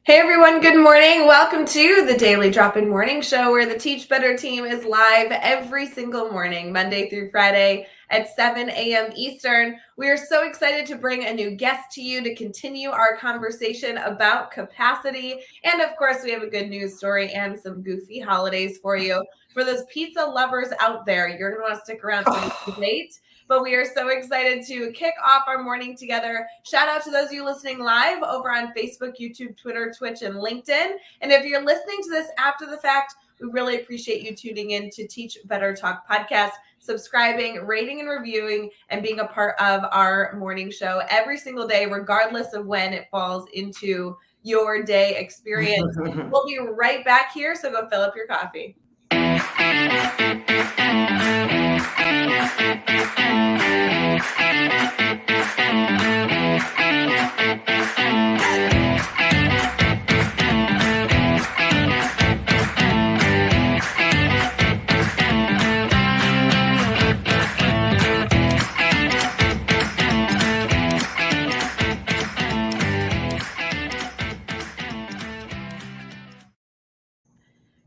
Hey everyone, good morning. Welcome to the Daily Drop-In Morning Show where the Teach Better team is live every single morning, Monday through Friday at 7 a.m. Eastern. We are so excited to bring a new guest to you to continue our conversation about capacity. And of course, we have a good news story and some goofy holidays for you. For those pizza lovers out there, you're going to want to stick around for this debate. But we are so excited to kick off our morning together. Shout out to those of you listening live over on Facebook, YouTube, Twitter, Twitch, and LinkedIn. And if you're listening to this after the fact, we really appreciate you tuning in to Teach Better Talk podcast, subscribing, rating, and reviewing, and being a part of our morning show every single day, regardless of when it falls into your day experience. We'll be right back here, so go fill up your coffee.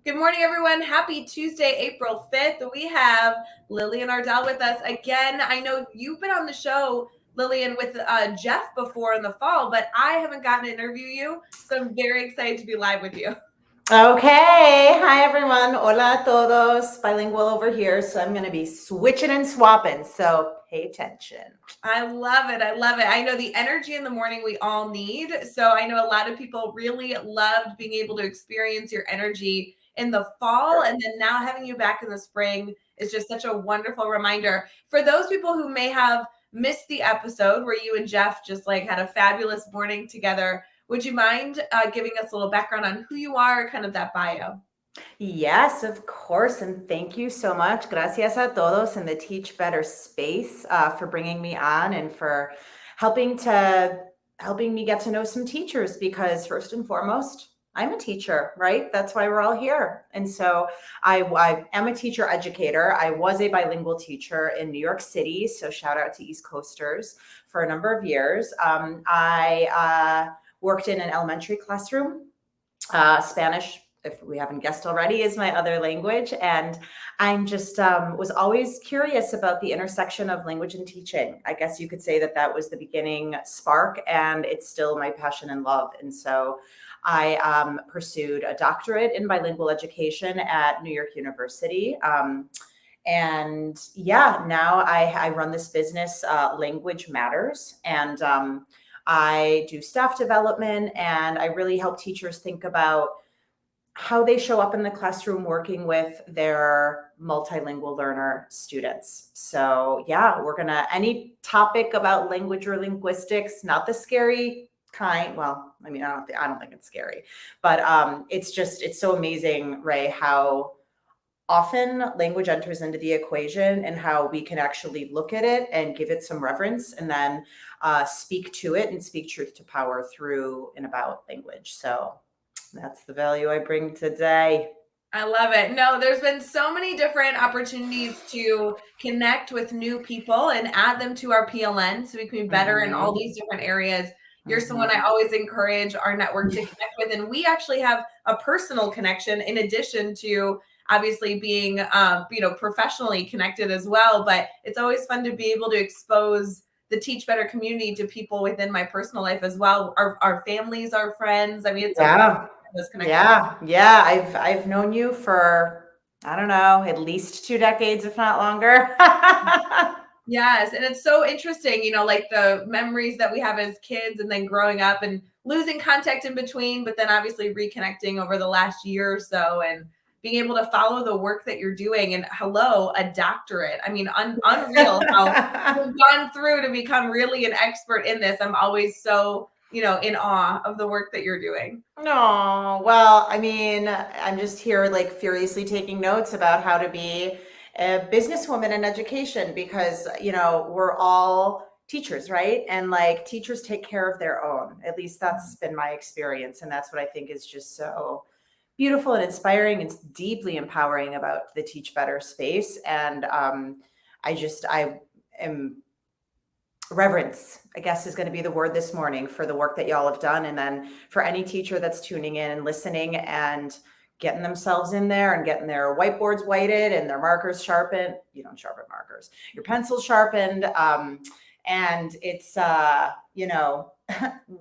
Good morning, everyone. Happy Tuesday, April 5th. We have Lillian Ardell with us again. I know you've been on the show, Lillian, with Jeff before in the fall, but I haven't gotten to interview you, so I'm very excited to be live with you. Okay. Hi, everyone. Hola a todos. Bilingual over here, so I'm going to be switching and swapping, so pay attention. I love it. I love it. I know the energy in the morning we all need, so I know a lot of people really loved being able to experience your energy in the fall, and then now having you back in the spring is just such a wonderful reminder. For those people who may have missed the episode where you and Jeff just had a fabulous morning together, would you mind giving us a little background on who you are, kind of that bio? Yes, of course, and thank you so much. Gracias a todos in the Teach Better space for bringing me on and for helping me get to know some teachers, because first and foremost, I'm a teacher, right? That's why we're all here. And so I am a teacher educator. I was a bilingual teacher in New York City. So shout out to East Coasters for a number of years. I worked in an elementary classroom. Spanish, if we haven't guessed already, is my other language. And I'm just was always curious about the intersection of language and teaching. I guess you could say that was the beginning spark, and it's still my passion and love. And so I pursued a doctorate in bilingual education at New York University. And yeah, now I run this business, Language Matters. And I do staff development, and I really help teachers think about how they show up in the classroom working with their multilingual learner students. So yeah, any topic about language or linguistics, not the scary kind. Well, I mean, I don't think it's scary, but it's so amazing, Rae, how often language enters into the equation and how we can actually look at it and give it some reverence, and then speak to it and speak truth to power through and about language. So that's the value I bring today. I love it. No, there's been so many different opportunities to connect with new people and add them to our PLN so we can be better in all these different areas. You're someone I always encourage our network to connect with. And we actually have a personal connection in addition to obviously being, professionally connected as well. But it's always fun to be able to expose the Teach Better community to people within my personal life as well. Our families, our friends. I mean, it's Yeah. I've known you for, I don't know, at least 2 decades, if not longer. Yes. And it's so interesting, like the memories that we have as kids and then growing up and losing contact in between, but then obviously reconnecting over the last year or so and being able to follow the work that you're doing. And hello, a doctorate. I mean, unreal how you've gone through to become really an expert in this. I'm always so, in awe of the work that you're doing. No, well, I mean, I'm just here furiously taking notes about how to be a businesswoman in education, because, we're all teachers, right? And teachers take care of their own. At least that's been my experience. And that's what I think is just so beautiful and inspiring and deeply empowering about the Teach Better space. And I am reverence, I guess, is going to be the word this morning for the work that y'all have done. And then for any teacher that's tuning in and listening and getting themselves in there and getting their whiteboards whited and their markers sharpened. You don't sharpen markers, your pencils sharpened. And it's,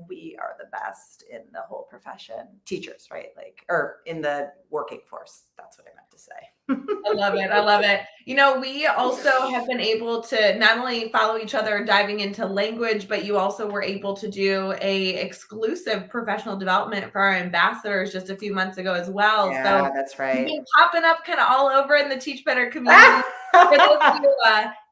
we are the best in the whole profession, teachers, right? Like, or in the working force. That's what I meant to say. I love it. I love it. We also have been able to not only follow each other diving into language, but you also were able to do a exclusive professional development for our ambassadors just a few months ago as well. Yeah, So that's you've right. been popping up kind of all over in the Teach Better community. For those of you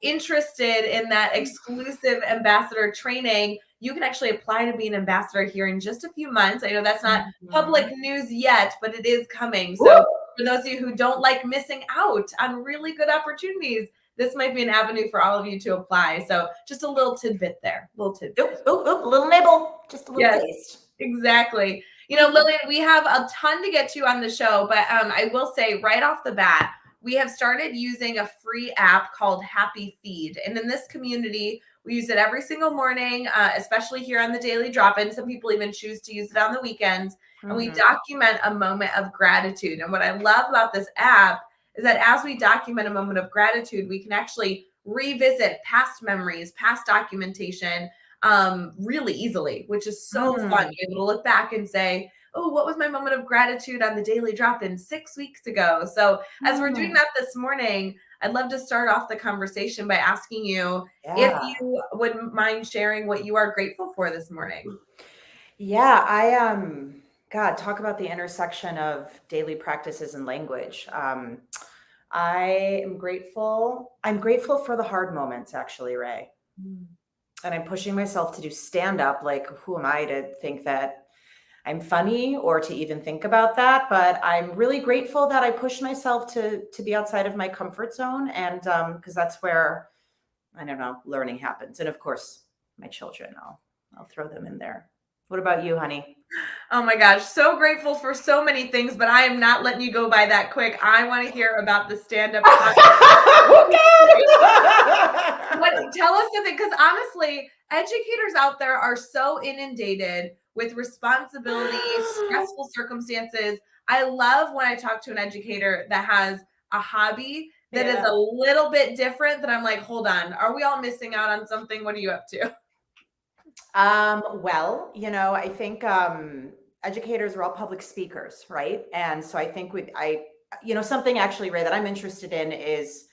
interested in that exclusive ambassador training, you can actually apply to be an ambassador here in just a few months. I know that's not public news yet, but it is coming. So for those of you who don't like missing out on really good opportunities, this might be an avenue for all of you to apply. So just a little tidbit there. Little tidbit. Little nibble, just a little taste. Exactly. Lillian, we have a ton to get to on the show, but I will say right off the bat, we have started using a free app called Happy Feed. And in this community, we use it every single morning, especially here on the Daily Drop-In. Some people even choose to use it on the weekends. And we document a moment of gratitude. And what I love about this app is that as we document a moment of gratitude, we can actually revisit past memories, past documentation, really easily, which is so fun. Be able to look back and say, oh, what was my moment of gratitude on the Daily Drop-In 6 weeks ago? So as we're doing that this morning, I'd love to start off the conversation by asking you if you wouldn't mind sharing what you are grateful for this morning. Yeah, God, talk about the intersection of daily practices and language. I'm grateful for the hard moments, actually, Rae. And I'm pushing myself to do stand-up. Like, who am I to think that I'm funny or to even think about that? But I'm really grateful that I pushed myself to be outside of my comfort zone. And because that's where, I don't know, learning happens. And of course, my children, I'll throw them in there. What about you, honey? Oh my gosh, so grateful for so many things, but I am not letting you go by that quick. I want to hear about the stand-up. Tell us something, because honestly, educators out there are so inundated with responsibilities, stressful circumstances. I love when I talk to an educator that has a hobby that is a little bit different, that I'm like, hold on, are we all missing out on something? What are you up to? Well, I think educators are all public speakers, right? And so I think something actually, Rae, that I'm interested in is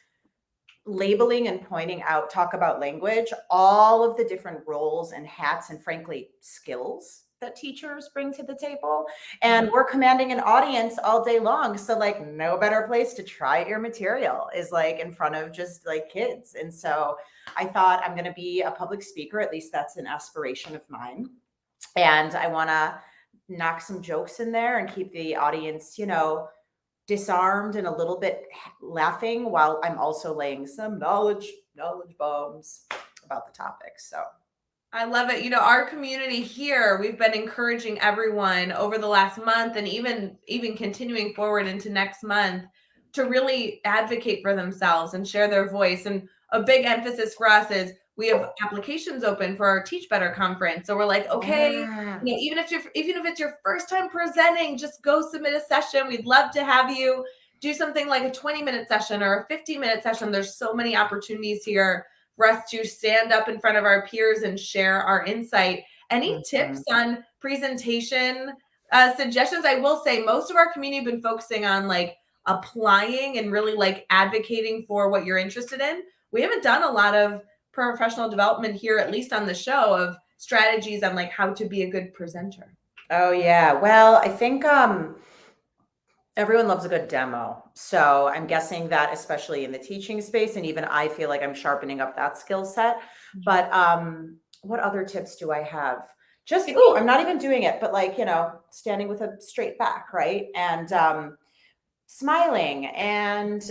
labeling and pointing out, talk about language, all of the different roles and hats and frankly skills that teachers bring to the table. And we're commanding an audience all day long. So like no better place to try your material is like in front of just like kids. And so I thought I'm going to be a public speaker. At least that's an aspiration of mine. And I want to knock some jokes in there and keep the audience, disarmed and a little bit laughing while I'm also laying some knowledge bombs about the topic. So I love it. Our community here, we've been encouraging everyone over the last month and even continuing forward into next month to really advocate for themselves and share their voice. And a big emphasis for us is we have applications open for our Teach Better conference. So we're like, okay, even if it's your first time presenting, just go submit a session. We'd love to have you do something like a 20-minute session or a 15-minute session. There's so many opportunities here for us to stand up in front of our peers and share our insight. Any tips on presentation suggestions? I will say most of our community have been focusing on like applying and really like advocating for what you're interested in. We haven't done a lot of professional development here, at least on the show, of strategies on like how to be a good presenter. Oh yeah. Well, I think everyone loves a good demo. So I'm guessing that especially in the teaching space, and even I feel like I'm sharpening up that skill set. But what other tips do I have? Just, I'm not even doing it, but like, standing with a straight back, right? And smiling and,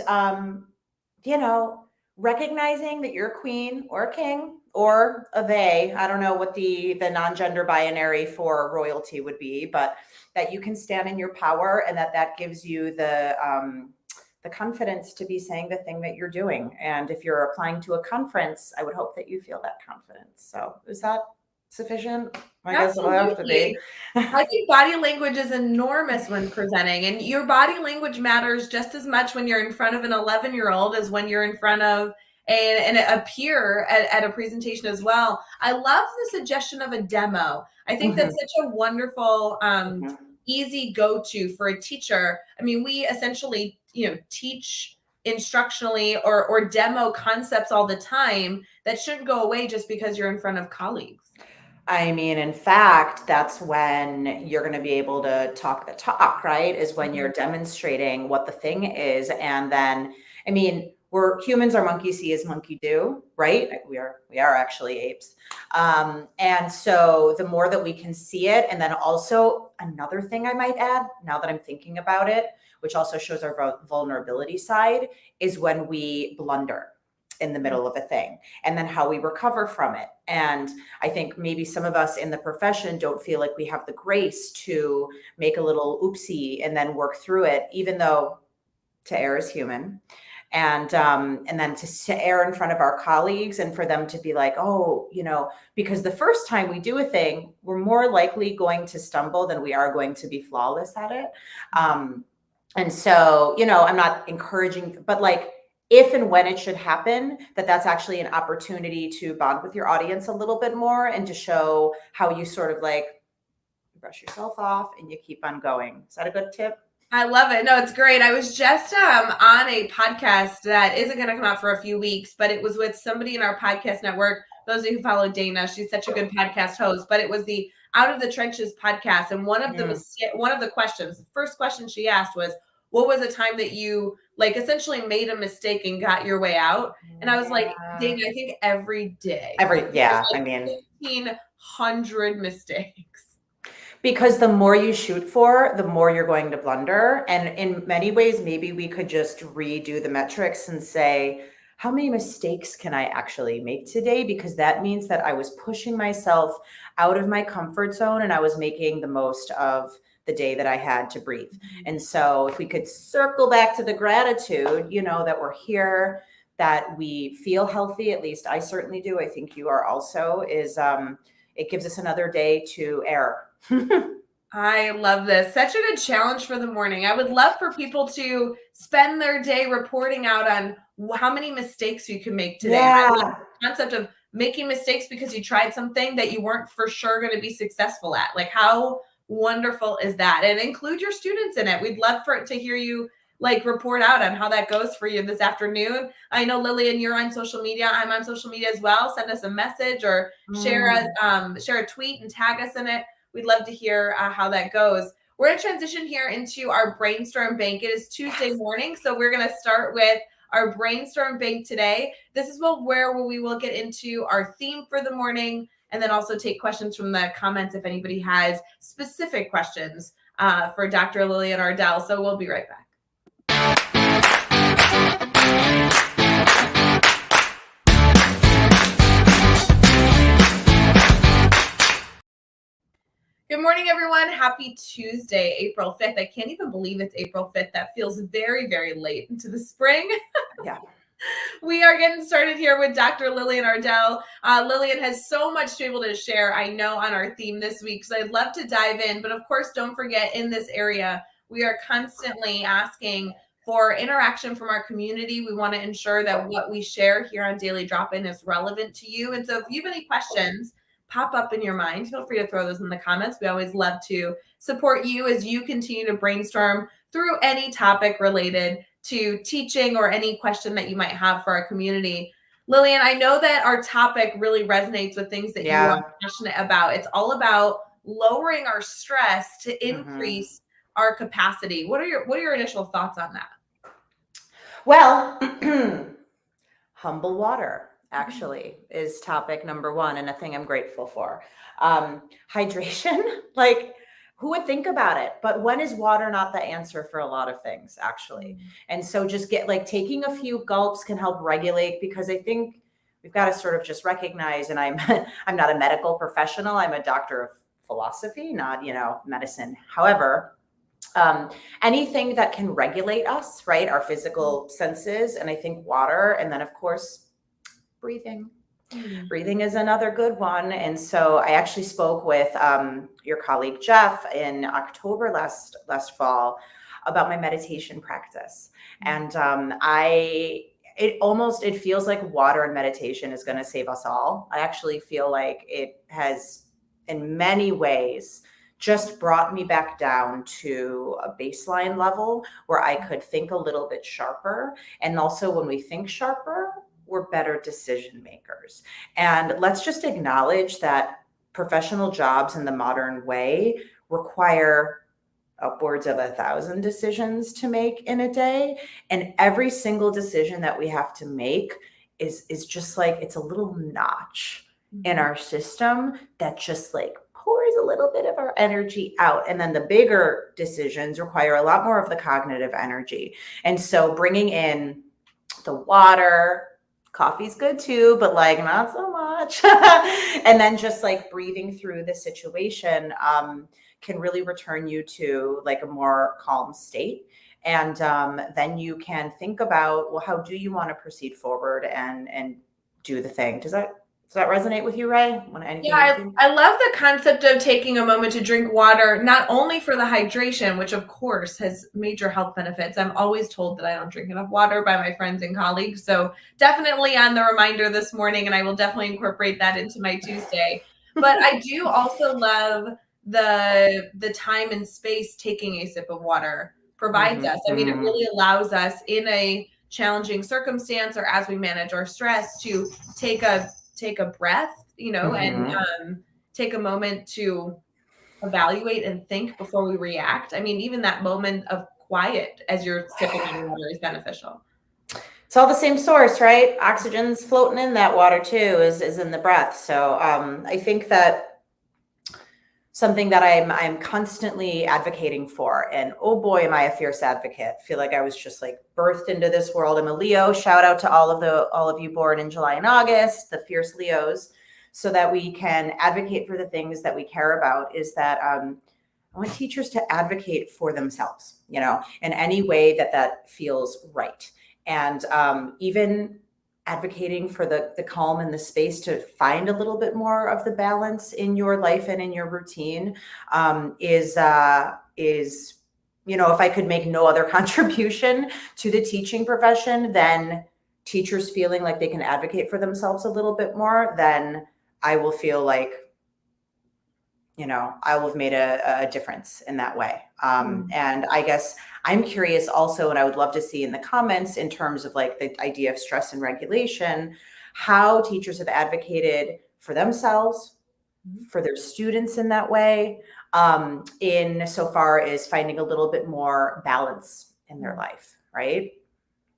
recognizing that you're a queen or a king or a they. I don't know what the non-gender binary for royalty would be, but that you can stand in your power and that gives you the the confidence to be saying the thing that you're doing. And if you're applying to a conference, I would hope that you feel that confidence. So is that sufficient? I guess it'll have to be. Absolutely. I think body language is enormous when presenting, and your body language matters just as much when you're in front of an 11-year-old as when you're in front of a peer at a presentation as well. I love the suggestion of a demo. I think that's such a wonderful, easy go-to for a teacher. I mean, we essentially, teach instructionally or demo concepts all the time that shouldn't go away just because you're in front of colleagues. I mean, in fact, that's when you're going to be able to talk the talk, right? Is when you're demonstrating what the thing is. And then, I mean, we're humans are monkey see as monkey do, right? We are actually apes. And so the more that we can see it, and then also another thing I might add, now that I'm thinking about it, which also shows our vulnerability side, is when we blunder in the middle of a thing, and then how we recover from it. And I think maybe some of us in the profession don't feel like we have the grace to make a little oopsie and then work through it, even though to err is human. And then to err in front of our colleagues and for them to be like, oh, because the first time we do a thing, we're more likely going to stumble than we are going to be flawless at it. And so, I'm not encouraging, but like, if and when it should happen, that's actually an opportunity to bond with your audience a little bit more and to show how you sort of like brush yourself off and you keep on going. Is that a good tip? I love it. No, it's great. I was just on a podcast that isn't going to come out for a few weeks, but it was with somebody in our podcast network. Those of you who follow Dana, she's such a good podcast host, but it was the Out of the Trenches podcast. And one of the questions, the first question she asked was, what was a time that you like essentially made a mistake and got your way out? And I was like, Dana, I think every day. I mean, 1,500 mistakes. Because the more you shoot for, the more you're going to blunder. And in many ways, maybe we could just redo the metrics and say, how many mistakes can I actually make today? Because that means that I was pushing myself out of my comfort zone and I was making the most of the day that I had to breathe. And so if we could circle back to the gratitude, that we're here, that we feel healthy, at least I certainly do. I think you are also, is it gives us another day to err. I love this. Such a good challenge for the morning. I would love for people to spend their day reporting out on how many mistakes you can make today. Yeah. I love the concept of making mistakes because you tried something that you weren't for sure going to be successful at. Like, how wonderful is that? And include your students in it. We'd love for it to hear you report out on how that goes for you this afternoon. I know, Lillian, you're on social media. I'm on social media as well. Send us a message or share a tweet and tag us in it. We'd love to hear how that goes. We're going to transition here into our brainstorm bank. It is Tuesday morning, so we're going to start with our brainstorm bank today. This is where we will get into our theme for the morning and then also take questions from the comments if anybody has specific questions for Dr. Lillian Ardell. So we'll be right back. Good morning, everyone. Happy Tuesday, April 5th. I can't even believe it's April 5th. That feels very, very late into the spring. Yeah. We are getting started here with Dr. Lillian Ardell. Lillian has so much to be able to share, I know, on our theme this week. So I'd love to dive in. But of course, don't forget, in this area, we are constantly asking for interaction from our community. We want to ensure that what we share here on Daily Drop-In is relevant to you. And so if you have any questions pop up in your mind, feel free to throw those in the comments. We always love to support you as you continue to brainstorm through any topic related to teaching or any question that you might have for our community. Lillian, I know that our topic really resonates with things that you are passionate about. It's all about lowering our stress to increase our capacity. What are your initial thoughts on that? Well, humble water actually is topic number one, and a thing I'm grateful for. Hydration, like, who would think about it? But when is water not the answer for a lot of things, actually? And so just taking a few gulps can help regulate, because I think we've got to sort of just recognize, and I'm not a medical professional. I'm a doctor of philosophy, not, medicine. However, Anything that can regulate us, right? Our physical senses, and I think water, and then of course, breathing. Breathing is another good one. And so I actually spoke with your colleague Jeff in October last fall about my meditation practice, and it feels like water and meditation is going to save us all. I actually feel like it has, in many ways, just brought me back down to a baseline level where I could think a little bit sharper. And also, when we think sharper, we're better decision makers. And let's just acknowledge that professional jobs in the modern way require upwards of 1,000 decisions to make in a day. And every single decision that we have to make is just like, it's a little notch in our system that just like pours a little bit of our energy out. And then the bigger decisions require a lot more of the cognitive energy. And so bringing in the water, coffee's good too, but like not so much. And then just like breathing through the situation can really return you to like a more calm state. And then you can think about, well, how do you want to proceed forward and do the thing? Does that resonate with you, Rae? Yeah, I love the concept of taking a moment to drink water, not only for the hydration, which of course has major health benefits. I'm always told that I don't drink enough water by my friends and colleagues. So definitely on the reminder this morning, and I will definitely incorporate that into my Tuesday. But I do also love the time and space taking a sip of water provides us. I mean, it really allows us in a challenging circumstance or as we manage our stress to take a breath, and take a moment to evaluate and think before we react. I mean, even that moment of quiet as you're sipping on water is beneficial. It's all the same source, right? Oxygen's floating in that water too, is in the breath. So I think that something that I'm constantly advocating for, and oh boy, am I a fierce advocate. I feel like I was just like birthed into this world. I'm a Leo. Shout out to all of you born in July and August, the fierce Leos, so that we can advocate for the things that we care about. Is that I want teachers to advocate for themselves, in any way that feels right. And even advocating for the calm and the space to find a little bit more of the balance in your life and in your routine is if I could make no other contribution to the teaching profession than teachers feeling like they can advocate for themselves a little bit more, then I will feel like I will have made a difference in that way. And I guess I'm curious also, and I would love to see in the comments in terms of like the idea of stress and regulation, how teachers have advocated for themselves, for their students in that way, in so far as finding a little bit more balance in their life, right?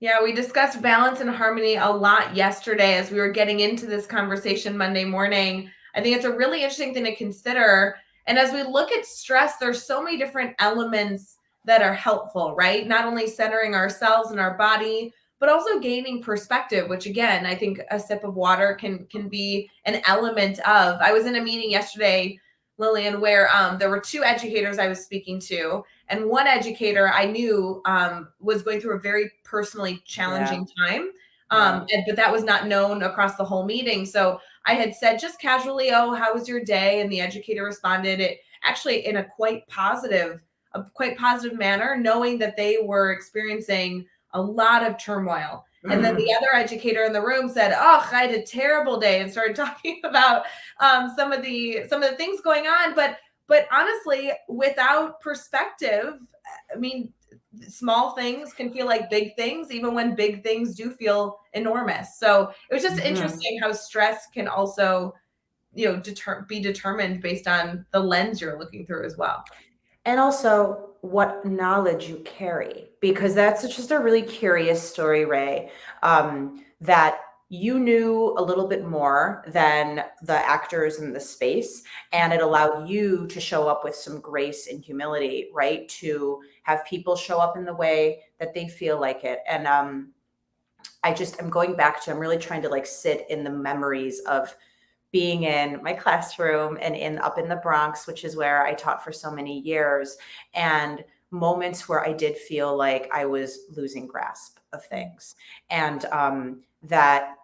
Yeah, we discussed balance and harmony a lot yesterday as we were getting into this conversation Monday morning. I think it's a really interesting thing to consider. And as we look at stress, there's so many different elements that are helpful, right? Not only centering ourselves and our body, but also gaining perspective, which again, I think a sip of water can be an element of. I was in a meeting yesterday, Lillian, where there were two educators I was speaking to, and one educator I knew was going through a very personally challenging time. But that was not known across the whole meeting. So I had said just casually, "Oh, how was your day?" And the educator responded it actually in a quite positive manner, knowing that they were experiencing a lot of turmoil. And then the other educator in the room said, "Oh, I had a terrible day," and started talking about some of the things going on. But honestly, without perspective, I mean, small things can feel like big things, even when big things do feel enormous. So it was just interesting how stress can also, be determined based on the lens you're looking through as well. And also what knowledge you carry, because that's just a really curious story, Rae, that you knew a little bit more than the actors in the space, and it allowed you to show up with some grace and humility, right? To have people show up in the way that they feel like it. And I'm going back to, I'm really trying to like sit in the memories of being in my classroom and up in the Bronx, which is where I taught for so many years. And moments where I did feel like I was losing grasp of things. And that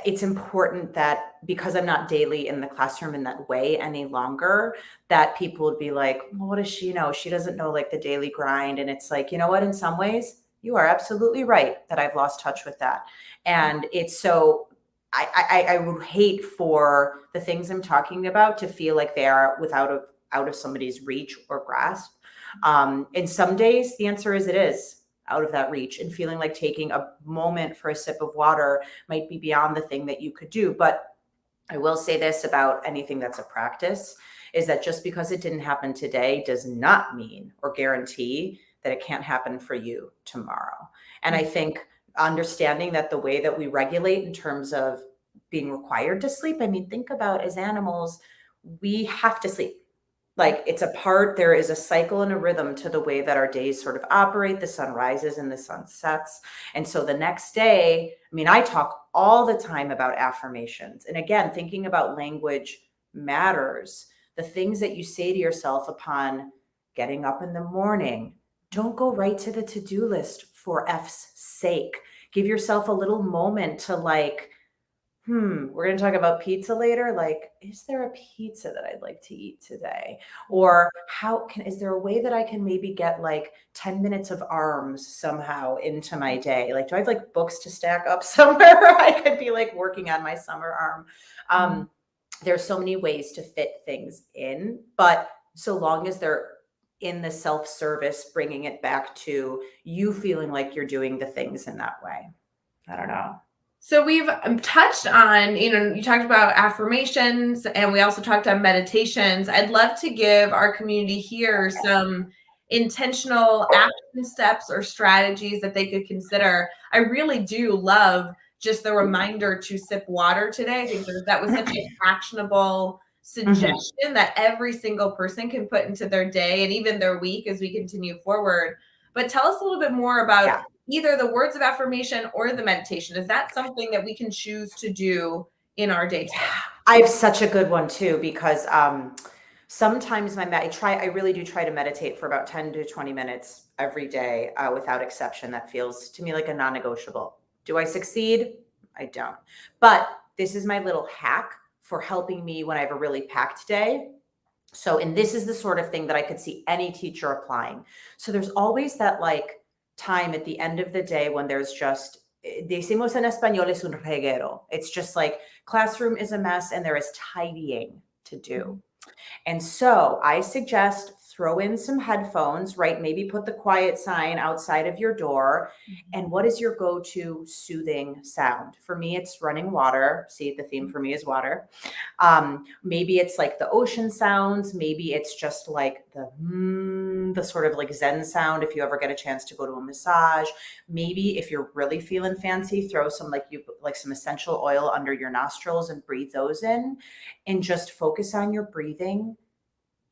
it's important that because I'm not daily in the classroom in that way any longer, that people would be like, well, what does she know? She doesn't know like the daily grind. And it's like, you know what, in some ways, you are absolutely right that I've lost touch with that. And it's so I would hate for the things I'm talking about to feel like they are out of somebody's reach or grasp. And some days the answer is it is out of that reach, and feeling like taking a moment for a sip of water might be beyond the thing that you could do. But I will say this about anything that's a practice is that just because it didn't happen today does not mean or guarantee that it can't happen for you tomorrow. And I think understanding that the way that we regulate in terms of being required to sleep, I mean, think about as animals, we have to sleep. Like it's a part, there is a cycle and a rhythm to the way that our days sort of operate. The sun rises and the sun sets. And so the next day, I mean, I talk all the time about affirmations. And again, thinking about language matters. The things that you say to yourself upon getting up in the morning, don't go right to the to-do list for F's sake. Give yourself a little moment to like, we're going to talk about pizza later. Like, is there a pizza that I'd like to eat today? Or is there a way that I can maybe get like 10 minutes of arms somehow into my day? Like, do I have like books to stack up somewhere where I could be like working on my summer arm? There's so many ways to fit things in, but so long as they're in the self-service, bringing it back to you feeling like you're doing the things in that way. I don't know. So we've touched on, you talked about affirmations and we also talked on meditations. I'd love to give our community here some intentional action steps or strategies that they could consider. I really do love just the reminder to sip water today. I think that was such an actionable suggestion that every single person can put into their day and even their week as we continue forward. But tell us a little bit more about either the words of affirmation or the meditation. Is that something that we can choose to do in our day to day? I have such a good one too, because sometimes I really do try to meditate for about 10 to 20 minutes every day without exception. That feels to me like a non-negotiable. Do I succeed? I don't. But this is my little hack for helping me when I have a really packed day. So, and this is the sort of thing that I could see any teacher applying. So there's always that like time at the end of the day when there's just, decimos en español es un reguero. It's just like classroom is a mess and there is tidying to do. And so I suggest throw in some headphones, right? Maybe put the quiet sign outside of your door. And what is your go-to soothing sound? For me, it's running water. See, the theme for me is water. Maybe it's like the ocean sounds. Maybe it's just like the sort of like Zen sound if you ever get a chance to go to a massage. Maybe if you're really feeling fancy, throw some some essential oil under your nostrils and breathe those in, and just focus on your breathing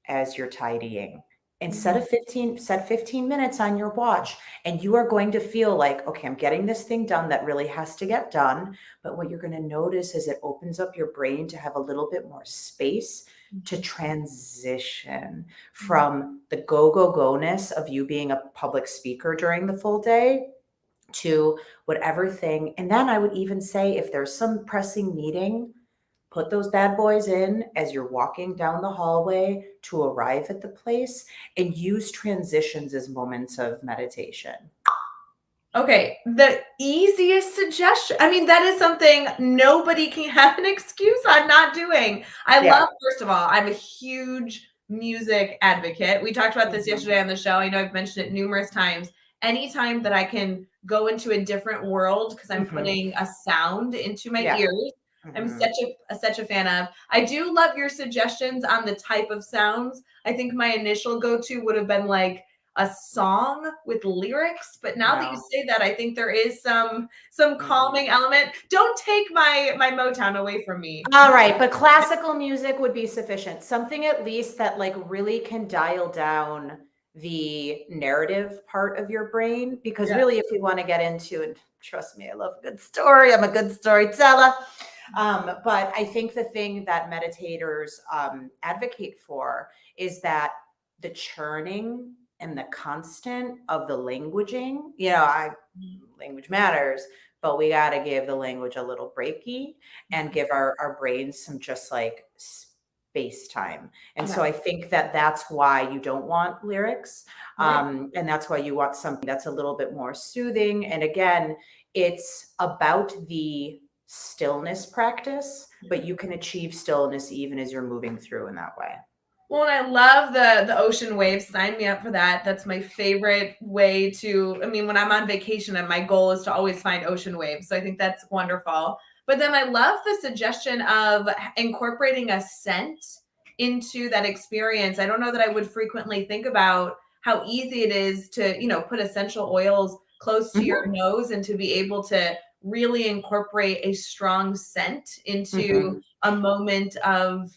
as you're tidying. And set 15 minutes on your watch, and you are going to feel like, okay, I'm getting this thing done that really has to get done. But what you're going to notice is it opens up your brain to have a little bit more space to transition from the go-ness of you being a public speaker during the full day to whatever thing. And then I would even say, if there's some pressing meeting, put those bad boys in as you're walking down the hallway to arrive at the place, and use transitions as moments of meditation. Okay, the easiest suggestion. I mean, that is something nobody can have an excuse on not doing. I love, first of all, I'm a huge music advocate. We talked about this yesterday on the show. I know I've mentioned it numerous times. Anytime that I can go into a different world because I'm putting a sound into my ears, I'm such a fan of. I do love your suggestions on the type of sounds. I think my initial go-to would have been like a song with lyrics, but now that you say that, I think there is some calming element. Don't take my Motown away from me. All right, but classical music would be sufficient. Something at least that like really can dial down the narrative part of your brain, because really, if we want to get into, and trust me, I love a good story. I'm a good storyteller. But I think the thing that meditators advocate for is that the churning and the constant of the languaging. Language matters, but we got to give the language a little breaky and give our brains some just like space time. And Yeah. so I think that that's why you don't want lyrics. Right. And that's why you want something that's a little bit more soothing. And again, it's about the stillness practice, but you can achieve stillness even as you're moving through in that way. Well, and I love the ocean waves. Sign me up for that. That's my favorite way to, I mean, when I'm on vacation and my goal is to always find ocean waves. So I think that's wonderful. But then I love the suggestion of incorporating a scent into that experience. I don't know that I would frequently think about how easy it is to, put essential oils close to your nose and to be able to really incorporate a strong scent into a moment of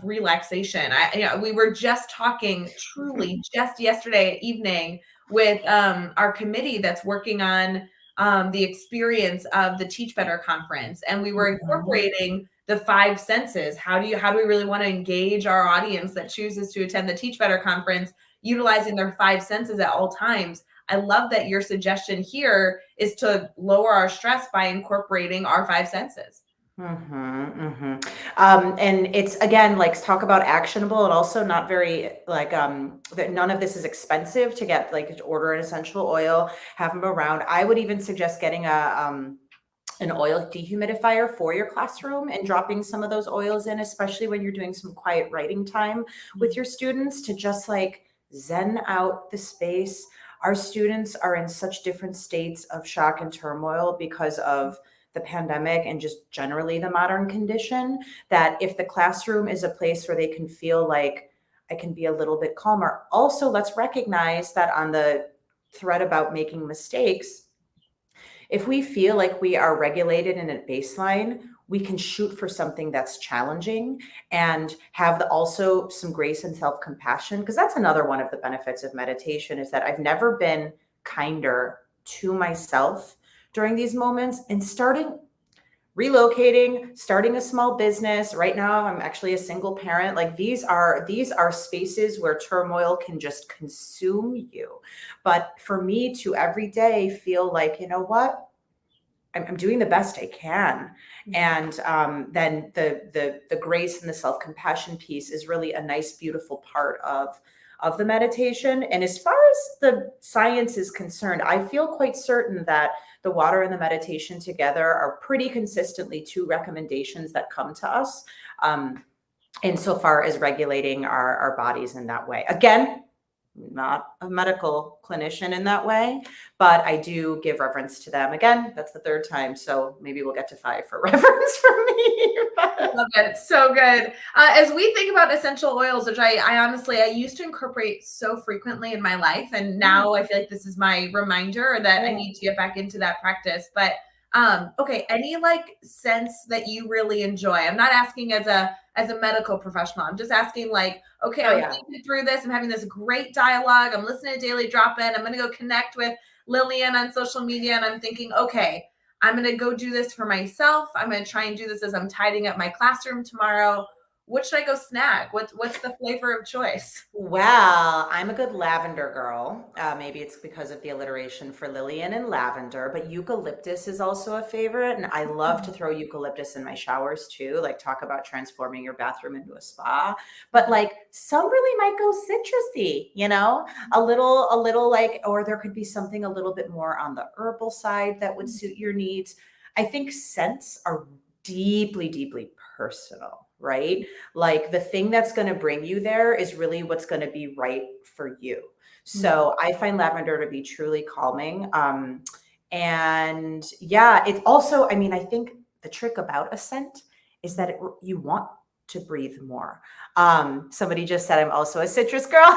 relaxation. We were just talking truly just yesterday evening with our committee that's working on the experience of the Teach Better conference, and we were incorporating the five senses. How do we really want to engage our audience that chooses to attend the Teach Better conference, utilizing their five senses at all times? I love that your suggestion here is to lower our stress by incorporating our five senses. And it's, again, like, talk about actionable and also not very like that none of this is expensive to get, like, to order an essential oil, have them around. I would even suggest getting an oil dehumidifier for your classroom and dropping some of those oils in, especially when you're doing some quiet writing time with your students, to just like zen out the space. Our students are in such different states of shock and turmoil because of the pandemic and just generally the modern condition, that if the classroom is a place where they can feel like I can be a little bit calmer. Also, let's recognize that on the thread about making mistakes, if we feel like we are regulated in a baseline, we can shoot for something that's challenging and have also some grace and self-compassion, because that's another one of the benefits of meditation, is that I've never been kinder to myself during these moments. And relocating, starting a small business. Right now, I'm actually a single parent. Like, these are spaces where turmoil can just consume you. But for me to every day feel like, you know what, I'm doing the best I can. And then the grace and the self-compassion piece is really a nice, beautiful part of the meditation. And as far as the science is concerned, I feel quite certain that the water and the meditation together are pretty consistently two recommendations that come to us insofar as regulating our bodies in that way. Again, not a medical clinician in that way, but I do give reverence to them. Again, that's the third time, so maybe we'll get to 5 for reverence from me. I love it. So good. As we think about essential oils, which I honestly, I used to incorporate so frequently in my life, and now I feel like this is my reminder that I need to get back into that practice. But okay, any like sense that you really enjoy? I'm not asking as a medical professional. I'm just asking like, okay, I'm thinking through this. I'm having this great dialogue. I'm listening to Daily Drop-In. I'm going to go connect with Lillian on social media, and I'm thinking, okay, I'm going to go do this for myself. I'm going to try and do this as I'm tidying up my classroom tomorrow. What should I go snag? What's the flavor of choice? Well, I'm a good lavender girl. Maybe it's because of the alliteration for Lillian and lavender, but eucalyptus is also a favorite. And I love to throw eucalyptus in my showers too. Like, talk about transforming your bathroom into a spa. But like, some really might go citrusy, a little like, or there could be something a little bit more on the herbal side that would suit your needs. I think scents are deeply, deeply personal, right? Like, the thing that's going to bring you there is really what's going to be right for you. So I find lavender to be truly calming. And yeah, it's also, I mean, I think the trick about a scent is that you want to breathe more. Somebody just said I'm also a citrus girl.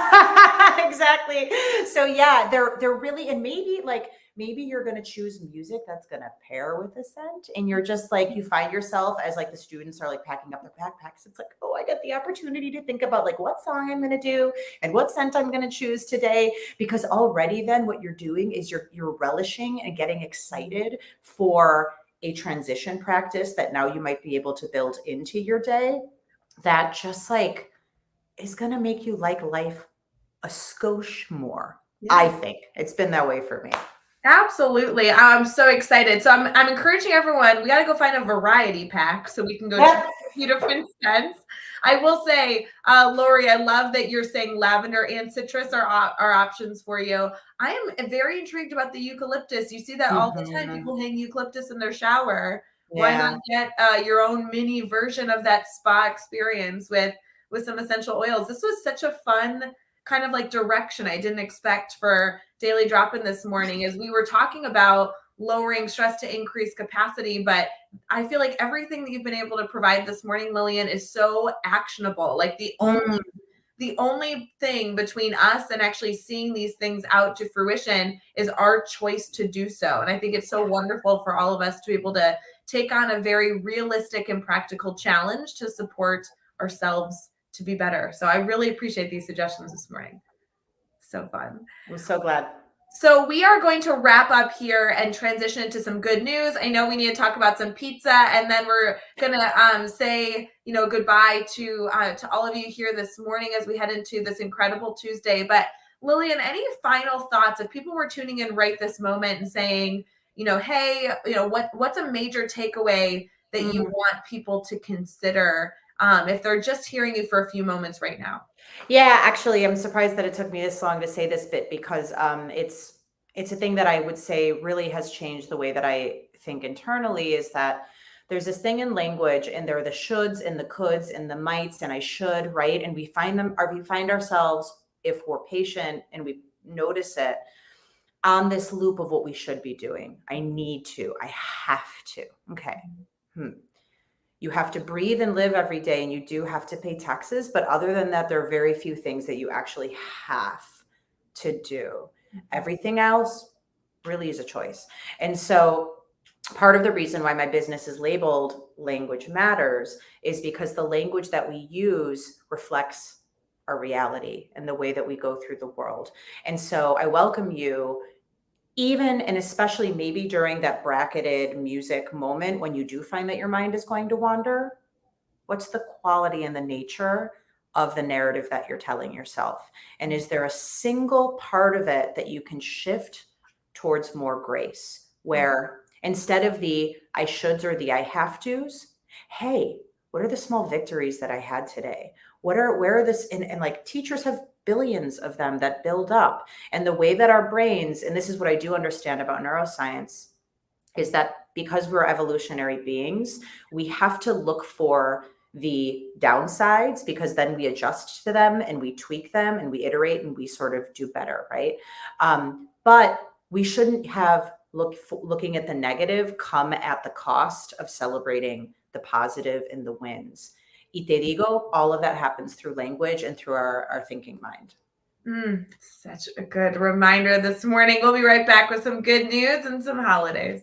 Exactly. So yeah, they're really, and maybe you're going to choose music that's going to pair with a scent, and you're just like, you find yourself as like the students are like packing up their backpacks. It's like, oh, I get the opportunity to think about like what song I'm going to do and what scent I'm going to choose today, because already then what you're doing is you're relishing and getting excited for a transition practice that now you might be able to build into your day that just like is going to make you like life a skosh more. Yeah. I think it's been that way for me. Absolutely. I'm so excited. So I'm encouraging everyone, we got to go find a variety pack so we can go try a few different scents. I will say, Lori, I love that you're saying lavender and citrus are options for you. I am very intrigued about the eucalyptus. You see that all the time. People hang eucalyptus in their shower. Why not get your own mini version of that spa experience with some essential oils? This was such a fun kind of like direction I didn't expect for Daily Drop-In this morning, as we were talking about lowering stress to increase capacity. But I feel like everything that you've been able to provide this morning, Lillian, is so actionable. Like the only thing between us and actually seeing these things out to fruition is our choice to do so. And I think it's so wonderful for all of us to be able to take on a very realistic and practical challenge to support ourselves to be better. So I really appreciate these suggestions this morning. So fun. I'm so glad. So we are going to wrap up here and transition into some good news. I know we need to talk about some pizza, and then we're gonna say goodbye to all of you here this morning as we head into this incredible Tuesday. But Lillian, any final thoughts if people were tuning in right this moment and saying, hey, what's a major takeaway that you want people to consider if they're just hearing you for a few moments right now? Yeah, actually, I'm surprised that it took me this long to say this bit because it's a thing that I would say really has changed the way that I think internally, is that there's this thing in language, and there are the shoulds and the coulds and the mights and I should, right? And we find ourselves, if we're patient and we notice it, on this loop of what we should be doing. I need to, I have to. Okay. You have to breathe and live every day, and you do have to pay taxes. But other than that, there are very few things that you actually have to do. Everything else really is a choice. And so part of the reason why my business is labeled Language Matters is because the language that we use reflects our reality and the way that we go through the world. And so I welcome you, even and especially maybe during that bracketed music moment when you do find that your mind is going to wander, what's the quality and the nature of the narrative that you're telling yourself? And is there a single part of it that you can shift towards more grace, where instead of the I shoulds or the I have tos, hey, what are the small victories that I had today? Where are this? And like teachers have billions of them that build up. And the way that our brains, and this is what I do understand about neuroscience, is that because we're evolutionary beings, we have to look for the downsides, because then we adjust to them and we tweak them and we iterate and we sort of do better, right? But we shouldn't have looking at the negative come at the cost of celebrating the positive and the wins. Y te digo, all of that happens through language and through our thinking mind. Such a good reminder this morning. We'll be right back with some good news and some holidays.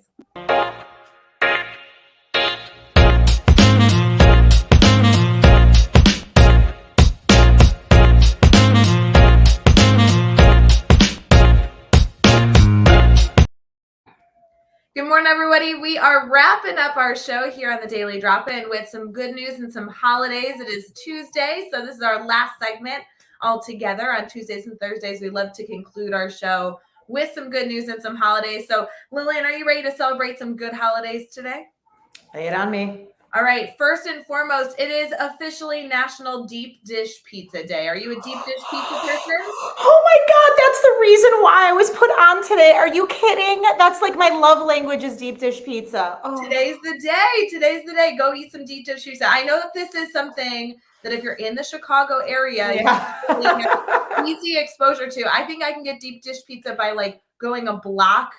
Good morning, everybody. We are wrapping up our show here on the Daily Drop-In with some good news and some holidays. It is Tuesday, so this is our last segment all together. On Tuesdays and Thursdays, we love to conclude our show with some good news and some holidays. So, Lillian, are you ready to celebrate some good holidays today? Lay it on me. All right. First and foremost, it is officially National Deep Dish Pizza Day. Are you a deep dish pizza person? Oh my God, that's the reason why I was put on today. Are you kidding? That's like my love language is deep dish pizza. Oh. Today's the day. Today's the day. Go eat some deep dish pizza. I know that this is something that if you're in the Chicago area, you have easy exposure to. I think I can get deep dish pizza by like going a block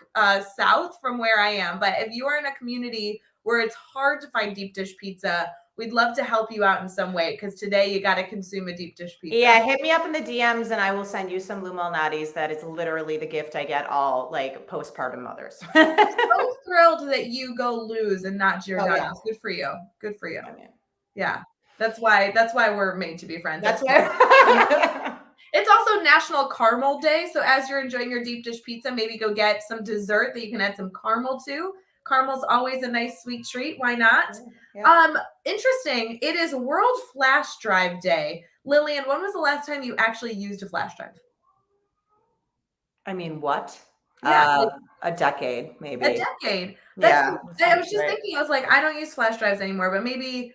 south from where I am. But if you are in a community where it's hard to find deep dish pizza, we'd love to help you out in some way, because today you got to consume a deep dish pizza. Yeah, hit me up in the DMs and I will send you some Lumalnatis. That is literally the gift I get all like postpartum mothers. So thrilled that you go lose and not Giordano's. Yeah. Good for you. Good for you. Yeah. That's why we're made to be friends. That's why. It's also National Caramel Day. So as you're enjoying your deep dish pizza, maybe go get some dessert that you can add some caramel to. Caramel's always a nice sweet treat. Why not? Yeah. Interesting. It is World Flash Drive Day. Lillian, when was the last time you actually used a flash drive? I mean, what? Yeah, like A decade, a maybe. decade. That's Yeah, that I sounds was just right. thinking, I was like, I don't use flash drives anymore, but maybe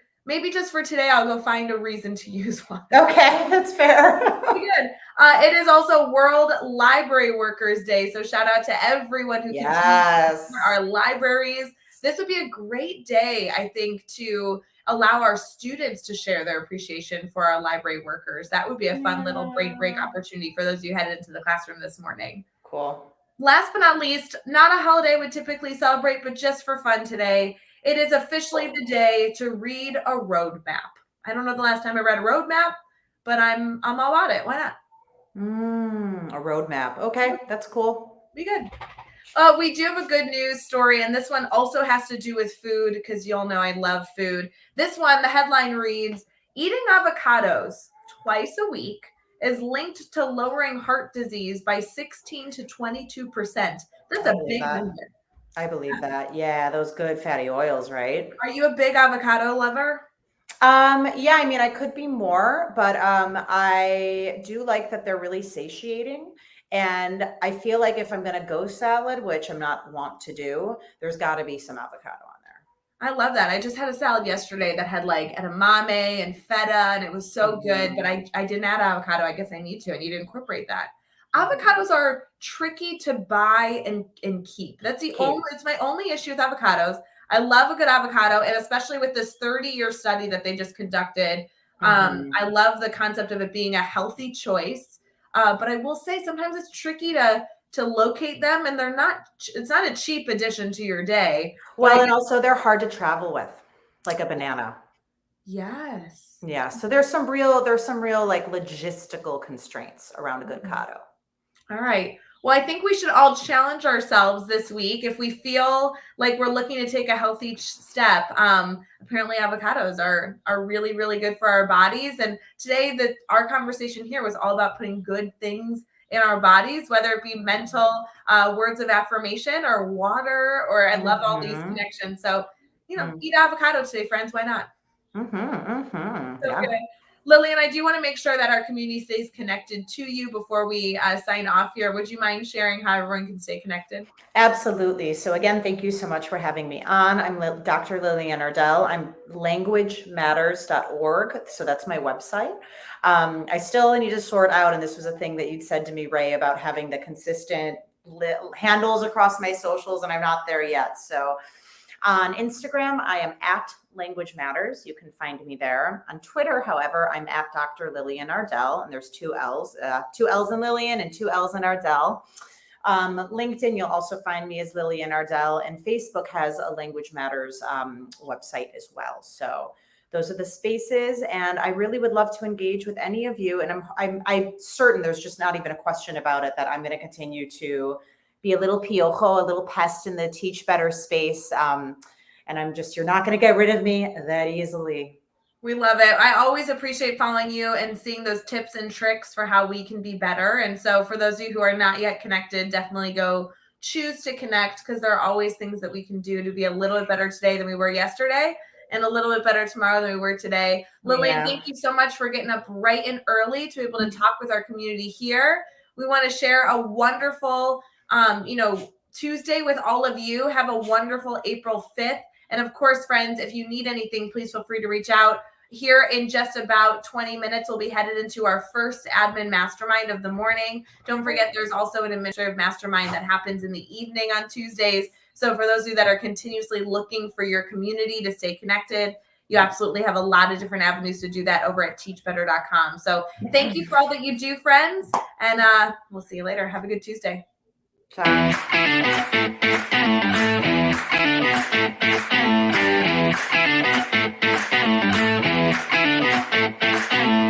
just for today, I'll go find a reason to use one. Okay, that's fair. Pretty good. It is also World Library Workers Day, so shout out to everyone who continues to support Yes. our libraries. This would be a great day, I think, to allow our students to share their appreciation for our library workers. That would be a fun little break Yeah. opportunity for those of you headed into the classroom this morning. Cool. Last but not least, not a holiday we typically celebrate, but just for fun today, it is officially the day to read a roadmap. I don't know the last time I read a roadmap, but I'm all about it. Why not? A roadmap. Okay, that's cool. Be good. We do have a good news story, and this one also has to do with food because you all know I love food. This one, the headline reads, "Eating avocados twice a week is linked to lowering heart disease by 16 to 22%." That's I a believe big that. number. I believe that. Yeah, those good fatty oils, right? Are you a big avocado lover? Yeah, I mean, I could be more, but I do like that they're really satiating. And I feel like if I'm gonna go salad, which I'm not want to do, there's got to be some avocado on there. I love that. I just had a salad yesterday that had like edamame and feta, and it was so good, but Mhm, I didn't add avocado. I guess I need to. I need to incorporate that. mhm. Avocados are tricky to buy and keep. Keep. It's my only issue with avocados. I love a good avocado, and especially with this 30-year study that they just conducted. Mhm. I love the concept of it being a healthy choice. But I will say sometimes it's tricky to locate them, and it's not a cheap addition to your day. But I Well, and also they're hard to travel with, like a banana. Yes. Yeah, so there's some real like logistical constraints around a good Mhm. cado. All right. Well, I think we should all challenge ourselves this week if we feel like we're looking to take a healthy step. Apparently, avocados are really really good for our bodies. And today, our conversation here was all about putting good things in our bodies, whether it be mental words of affirmation or water. Or I love all these Mhm. connections. So Mm. eat avocado today, friends. Why not? Mhm. Mhm. So Yeah. good. Lillian, I do want to make sure that our community stays connected to you before we sign off here. Would you mind sharing how everyone can stay connected? Absolutely. So again, thank you so much for having me on. I'm Dr. Lillian Ardell. I'm languagematters.org. So that's my website. I still need to sort out, and this was a thing that you'd said to me, Rae, about having the consistent handles across my socials, and I'm not there yet. So on Instagram, I am at Language Matters. You can find me there. On Twitter, however, I'm at Dr. Lillian Ardell, and there's two L's in Lillian and two L's in Ardell. LinkedIn, you'll also find me as Lillian Ardell, and Facebook has a Language Matters website as well. So those are the spaces, and I really would love to engage with any of you. And I'm certain there's just not even a question about it that I'm going to continue to be a little piojo, a little pest in the Teach Better space. And you're not going to get rid of me that easily. We love it. I always appreciate following you and seeing those tips and tricks for how we can be better. And so, for those of you who are not yet connected, definitely go choose to connect because there are always things that we can do to be a little bit better today than we were yesterday and a little bit better tomorrow than we were today. Lillian, Yeah. thank you so much for getting up bright and early to be able to talk with our community here. We want to share a wonderful, Tuesday with all of you. Have a wonderful April 5th. And of course, friends, if you need anything, please feel free to reach out. Here in just about 20 minutes, we'll be headed into our first admin mastermind of the morning. Don't forget, there's also an administrative mastermind that happens in the evening on Tuesdays. So for those of you that are continuously looking for your community to stay connected, you absolutely have a lot of different avenues to do that over at teachbetter.com. So thank you for all that you do, friends. And we'll see you later. Have a good Tuesday. Ciao.